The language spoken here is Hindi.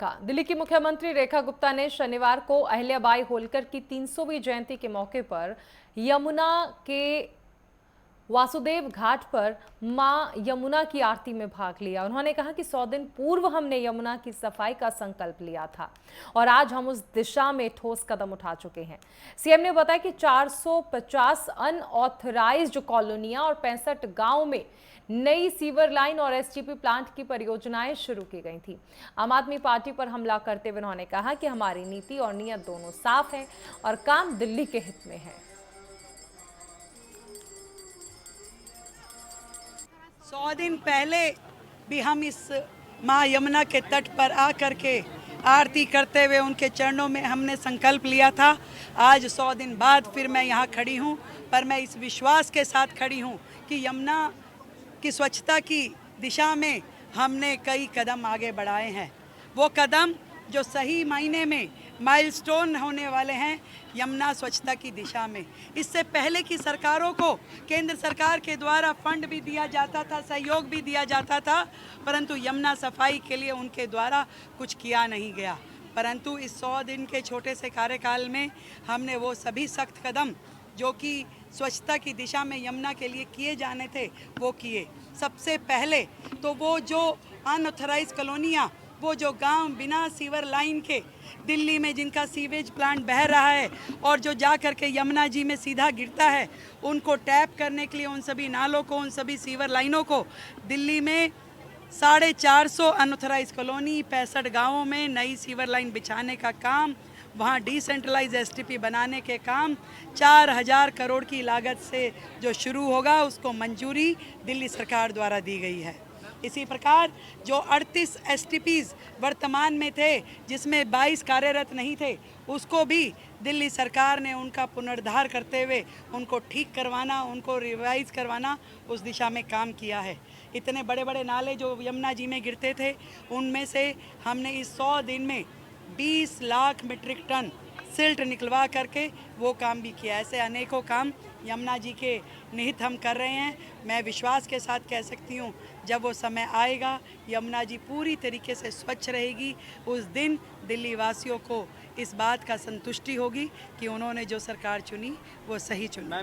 का दिल्ली की मुख्यमंत्री रेखा गुप्ता ने शनिवार को अहिल्याबाई होलकर की 300वीं जयंती के मौके पर यमुना के वासुदेव घाट पर मां यमुना की आरती में भाग लिया। उन्होंने कहा कि 100 दिन पूर्व हमने यमुना की सफाई का संकल्प लिया था और आज हम उस दिशा में ठोस कदम उठा चुके हैं। सीएम ने बताया कि 450 अनऑथराइज्ड कॉलोनियां और 65 गांव में नई सीवर लाइन और एसटीपी प्लांट की परियोजनाएं शुरू की गई थी। आम आदमी पार्टी पर हमला करते हुए उन्होंने कहा कि हमारी नीति और नीयत दोनों साफ है और काम दिल्ली के हित में है। 100 दिन पहले भी हम इस माँ यमुना के तट पर आकर के आरती करते हुए उनके चरणों में हमने संकल्प लिया था। आज 100 दिन बाद फिर मैं यहाँ खड़ी हूँ, पर मैं इस विश्वास के साथ खड़ी हूँ कि यमुना की स्वच्छता की दिशा में हमने कई कदम आगे बढ़ाए हैं। वो कदम जो सही मायने में माइलस्टोन होने वाले हैं यमुना स्वच्छता की दिशा में। इससे पहले की सरकारों को केंद्र सरकार के द्वारा फंड भी दिया जाता था, सहयोग भी दिया जाता था, परंतु यमुना सफाई के लिए उनके द्वारा कुछ किया नहीं गया। परंतु इस 100 दिन के छोटे से कार्यकाल में हमने वो सभी सख्त कदम जो कि स्वच्छता की दिशा में यमुना के लिए किए जाने थे वो किए। सबसे पहले तो वो जो अनऑथराइज कॉलोनियाँ, वो जो गांव बिना सीवर लाइन के दिल्ली में जिनका सीवेज प्लांट बह रहा है और जो जा कर के यमुना जी में सीधा गिरता है, उनको टैप करने के लिए उन सभी नालों को, उन सभी सीवर लाइनों को दिल्ली में 450 अनऑथराइज कॉलोनी 65 गांवों में नई सीवर लाइन बिछाने का काम, वहाँ डिसेंट्रलाइज एसटीपी बनाने के काम 4000 करोड़ की लागत से जो शुरू होगा उसको मंजूरी दिल्ली सरकार द्वारा दी गई है। इसी प्रकार जो 38 एसटीपीज वर्तमान में थे जिसमें 22 कार्यरत नहीं थे, उसको भी दिल्ली सरकार ने उनका पुनरुद्धार करते हुए उनको ठीक करवाना, उनको रिवाइज करवाना, उस दिशा में काम किया है। इतने बड़े बड़े नाले जो यमुना जी में गिरते थे उनमें से हमने इस 100 दिन में 20 लाख मीट्रिक टन सिल्ट निकलवा करके वो काम भी किया। ऐसे अनेकों काम यमुना जी के निहित हम कर रहे हैं। मैं विश्वास के साथ कह सकती हूँ जब वो समय आएगा यमुना जी पूरी तरीके से स्वच्छ रहेगी, उस दिन दिल्ली वासियों को इस बात का संतुष्टि होगी कि उन्होंने जो सरकार चुनी वो सही चुनी।